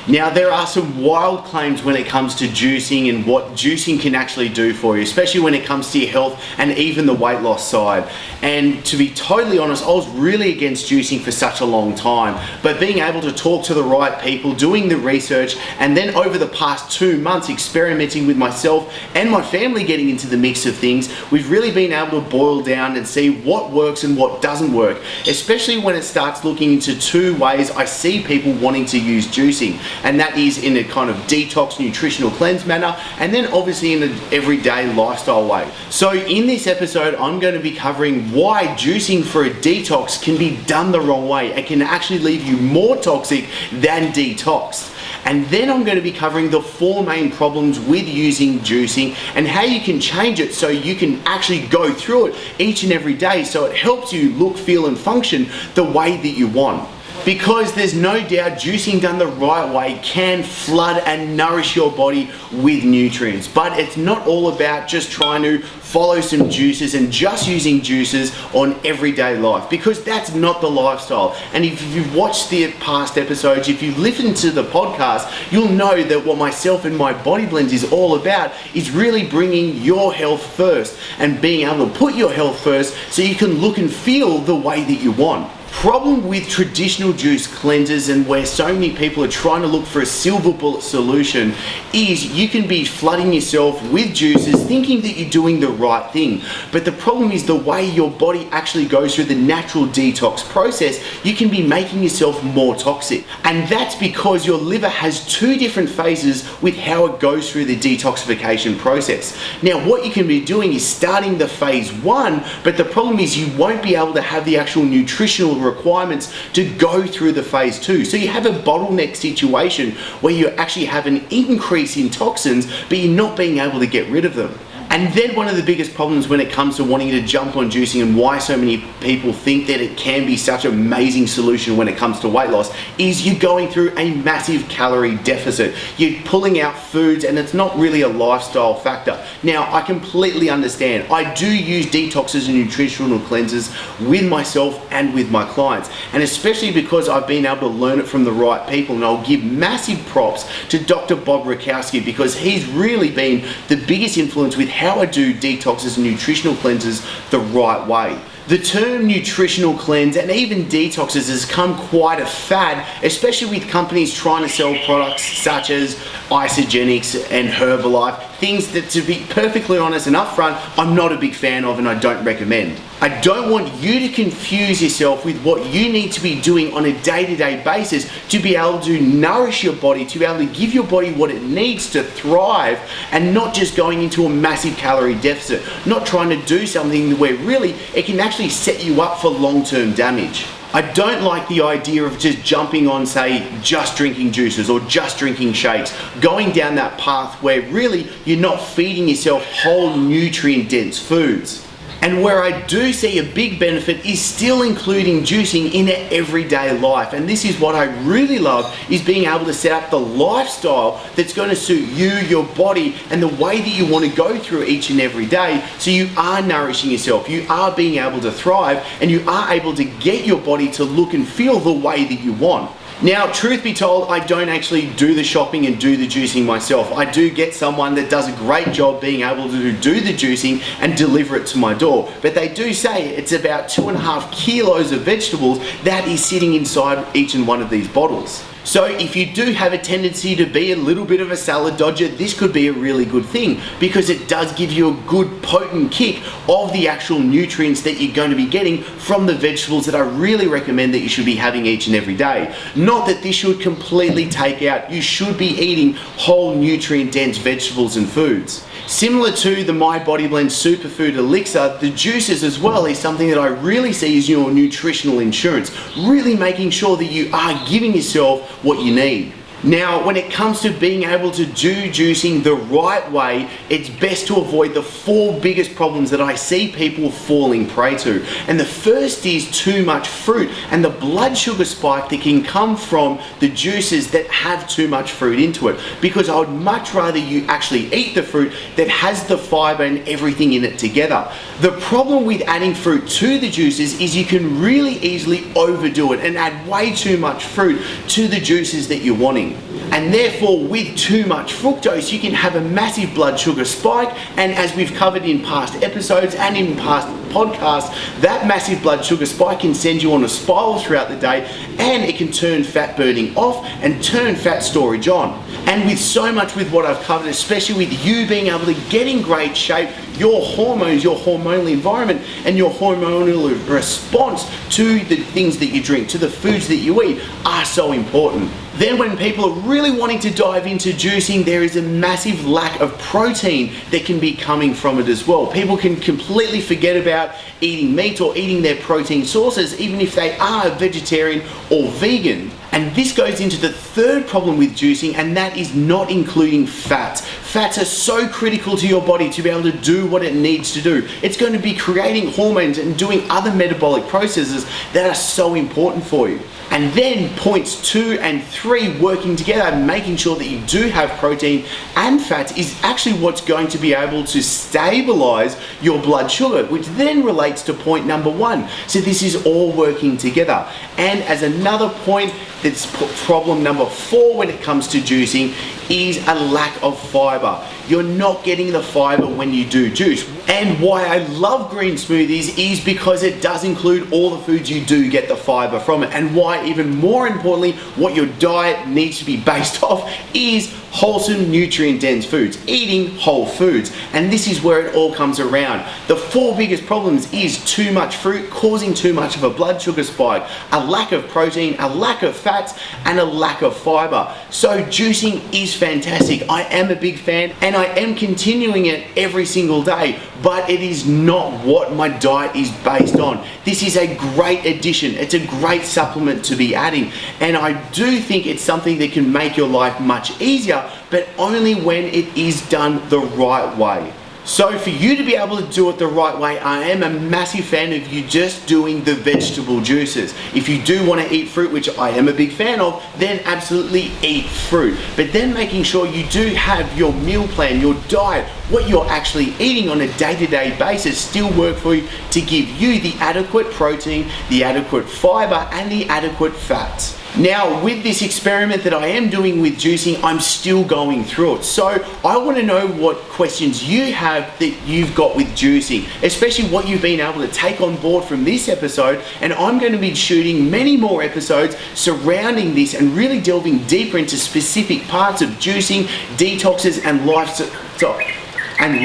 Now, there are some wild claims when it comes to juicing and what juicing can actually do for you, especially when it comes to your health and even the weight loss side. And to be totally honest, I was really against juicing for such a long time, but being able to talk to the right people, doing the research, and then over the past 2 months experimenting with myself and my family getting into the mix of things, we've really been able to boil down and see what works and what doesn't work, especially when it starts looking into two ways I see people wanting to use juicing. And that is in a kind of detox, nutritional cleanse manner, and then obviously in an everyday lifestyle way. So in this episode, I'm going to be covering why juicing for a detox can be done the wrong way. It can actually leave you more toxic than detoxed. And then I'm going to be covering the 4 main problems with using juicing and how you can change it so you can actually go through it each and every day so it helps you look, feel and function the way that you want. Because there's no doubt juicing done the right way can flood and nourish your body with nutrients. But it's not all about just trying to follow some juices and just using juices on everyday life, because that's not the lifestyle. And if you've watched the past episodes, if you've listened to the podcast, you'll know that what myself and my Body Blends is all about is really bringing your health first and being able to put your health first so you can look and feel the way that you want. Problem with traditional juice cleansers and where so many people are trying to look for a silver bullet solution is you can be flooding yourself with juices thinking that you're doing the right thing. But the problem is the way your body actually goes through the natural detox process, you can be making yourself more toxic. And that's because your liver has 2 different phases with how it goes through the detoxification process. Now, what you can be doing is starting the phase 1, but the problem is you won't be able to have the actual nutritional requirements to go through the phase 2. So you have a bottleneck situation where you actually have an increase in toxins, but you're not being able to get rid of them. And then one of the biggest problems when it comes to wanting to jump on juicing and why so many people think that it can be such an amazing solution when it comes to weight loss is you're going through a massive calorie deficit. You're pulling out foods and it's not really a lifestyle factor. Now, I completely understand. I do use detoxes and nutritional cleansers with myself and with my clients. And especially because I've been able to learn it from the right people, and I'll give massive props to Dr. Bob Rakowski because he's really been the biggest influence with how I do detoxes and nutritional cleanses the right way. The term nutritional cleanse and even detoxes has come quite a fad, especially with companies trying to sell products such as Isogenics and Herbalife, things that, to be perfectly honest and upfront, I'm not a big fan of and I don't recommend. I don't want you to confuse yourself with what you need to be doing on a day-to-day basis to be able to nourish your body, to be able to give your body what it needs to thrive, and not just going into a massive calorie deficit, not trying to do something where really it can actually set you up for long-term damage. I don't like the idea of just jumping on, say, just drinking juices or just drinking shakes, going down that path where really you're not feeding yourself whole nutrient-dense foods. And where I do see a big benefit is still including juicing in an everyday life. And this is what I really love, is being able to set up the lifestyle that's going to suit you, your body, and the way that you want to go through each and every day, so you are nourishing yourself, you are being able to thrive, and you are able to get your body to look and feel the way that you want. Now, truth be told, I don't actually do the shopping and do the juicing myself. I do get someone that does a great job being able to do the juicing and deliver it to my door. But they do say it's about 2.5 kilos of vegetables that is sitting inside each and one of these bottles. So if you do have a tendency to be a little bit of a salad dodger, this could be a really good thing because it does give you a good potent kick of the actual nutrients that you're going to be getting from the vegetables that I really recommend that you should be having each and every day. Not that this should completely take out, you should be eating whole nutrient dense vegetables and foods. Similar to the My Body Blend Superfood Elixir, the juices as well is something that I really see as your nutritional insurance, really making sure that you are giving yourself what you need. Now, when it comes to being able to do juicing the right way, it's best to avoid the 4 biggest problems that I see people falling prey to. And the first is too much fruit and the blood sugar spike that can come from the juices that have too much fruit into it. Because I would much rather you actually eat the fruit that has the fiber and everything in it together. The problem with adding fruit to the juices is you can really easily overdo it and add way too much fruit to the juices that you're wanting. morning. And therefore, with too much fructose, you can have a massive blood sugar spike. And as we've covered in past episodes and in past podcasts, that massive blood sugar spike can send you on a spiral throughout the day, and it can turn fat burning off and turn fat storage on. And with so much with what I've covered, especially with you being able to get in great shape, your hormones, your hormonal environment, and your hormonal response to the things that you drink, to the foods that you eat, are so important. Then when people are really wanting to dive into juicing, there is a massive lack of protein that can be coming from it as well. People can completely forget about eating meat or eating their protein sources, even if they are vegetarian or vegan. And this goes into the third problem with juicing, and that is not including fats. Fats are so critical to your body to be able to do what it needs to do. It's going to be creating hormones and doing other metabolic processes that are so important for you. And then points 2 and 3 working together, making sure that you do have protein and fats, is actually what's going to be able to stabilize your blood sugar, which then relates to point number 1. So this is all working together. And as another point, that's problem number 4 when it comes to juicing, is a lack of fiber. You're not getting the fiber when you do juice. And why I love green smoothies is because it does include all the foods you do get the fiber from it. And why, even more importantly, what your diet needs to be based off is wholesome, nutrient-dense foods, eating whole foods. And this is where it all comes around. The 4 biggest problems is too much fruit, causing too much of a blood sugar spike, a lack of protein, a lack of fats, and a lack of fiber. So juicing is fantastic. I am a big fan, and I am continuing it every single day, but it is not what my diet is based on. This is a great addition. It's a great supplement to be adding, and I do think it's something that can make your life much easier, but only when it is done the right way. So for you to be able to do it the right way, I am a massive fan of you just doing the vegetable juices. If you do want to eat fruit, which I am a big fan of, then absolutely eat fruit. But then making sure you do have your meal plan, your diet, what you're actually eating on a day-to-day basis still work for you to give you the adequate protein, the adequate fiber, and the adequate fats. Now, with this experiment that I am doing with juicing, I'm still going through it. So I want to know what questions you have that you've got with juicing, especially what you've been able to take on board from this episode. And I'm going to be shooting many more episodes surrounding this and really delving deeper into specific parts of juicing, detoxes, and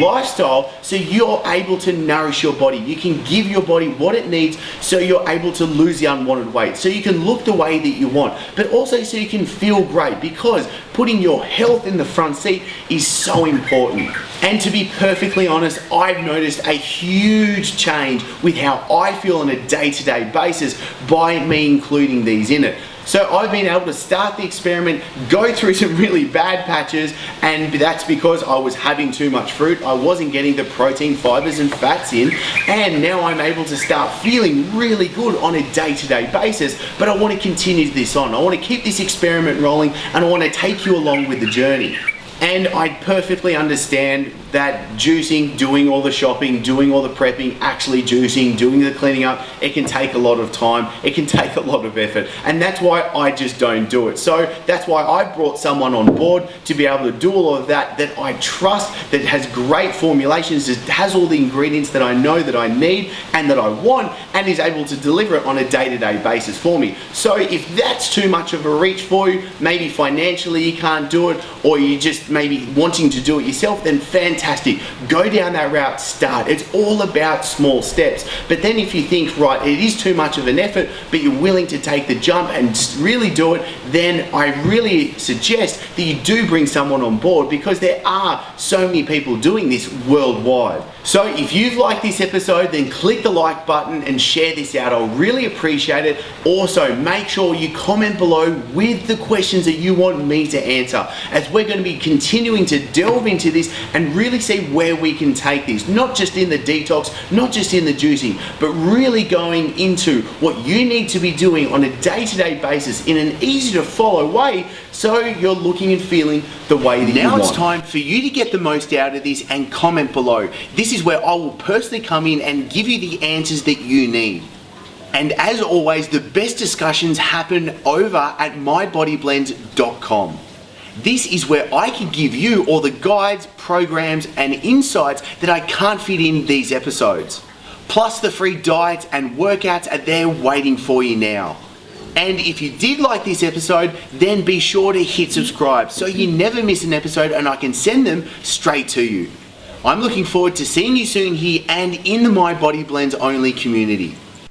lifestyle, so you're able to nourish your body. You can give your body what it needs so you're able to lose the unwanted weight, so you can look the way that you want, but also so you can feel great, because putting your health in the front seat is so important. And to be perfectly honest, I've noticed a huge change with how I feel on a day-to-day basis by me including these in it. So I've been able to start the experiment, go through some really bad patches, and that's because I was having too much fruit. I wasn't getting the protein, fibers, and fats in, and now I'm able to start feeling really good on a day-to-day basis. But I want to continue this on. I want to keep this experiment rolling, and I want to take you along with the journey. And I perfectly understand that juicing, doing all the shopping, doing all the prepping, actually juicing, doing the cleaning up, it can take a lot of time, it can take a lot of effort, and that's why I just don't do it. So that's why I brought someone on board to be able to do all of that I trust, that has great formulations, that has all the ingredients that I know that I need and that I want, and is able to deliver it on a day-to-day basis for me. So if that's too much of a reach for you, maybe financially you can't do it, or you just maybe wanting to do it yourself, then fantastic. Go down that route, start. It's all about small steps. But then if you think, right, it is too much of an effort, but you're willing to take the jump and really do it, then I really suggest that you do bring someone on board, because there are so many people doing this worldwide. So if you've liked this episode, then click the like button and share this out. I'll really appreciate it. Also, make sure you comment below with the questions that you want me to answer, as we're going to be continuing to delve into this and really see where we can take this, not just in the detox, not just in the juicing, but really going into what you need to be doing on a day-to-day basis in an easy to follow way, so you're looking and feeling the way that you want. Now it's time for you to get the most out of this and comment below. This is where I will personally come in and give you the answers that you need. And as always, the best discussions happen over at mybodyblend.com. This is where I can give you all the guides, programs, and insights that I can't fit in these episodes. Plus the free diets and workouts are there waiting for you now. And if you did like this episode, then be sure to hit subscribe so you never miss an episode and I can send them straight to you. I'm looking forward to seeing you soon here and in the My Body Blends only community.